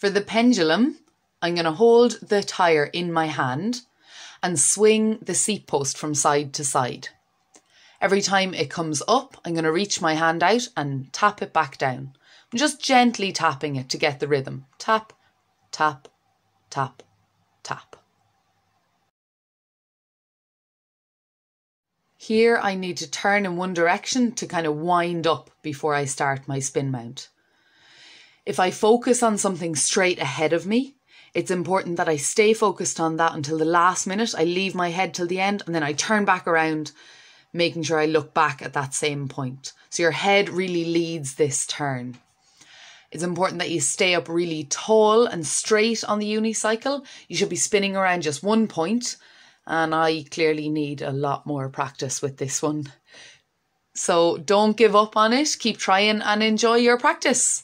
For the pendulum, I'm going to hold the tyre in my hand and swing the seat post from side to side. Every time it comes up, I'm going to reach my hand out and tap it back down. I'm just gently tapping it to get the rhythm. Tap, tap, tap, tap. Here I need to turn in one direction to kind of wind up before I start my spin mount. If I focus on something straight ahead of me, it's important that I stay focused on that until the last minute. I leave my head till the end and then I turn back around, making sure I look back at that same point. So your head really leads this turn. It's important that you stay up really tall and straight on the unicycle. You should be spinning around just one point, and I clearly need a lot more practice with this one. So don't give up on it. Keep trying and enjoy your practice.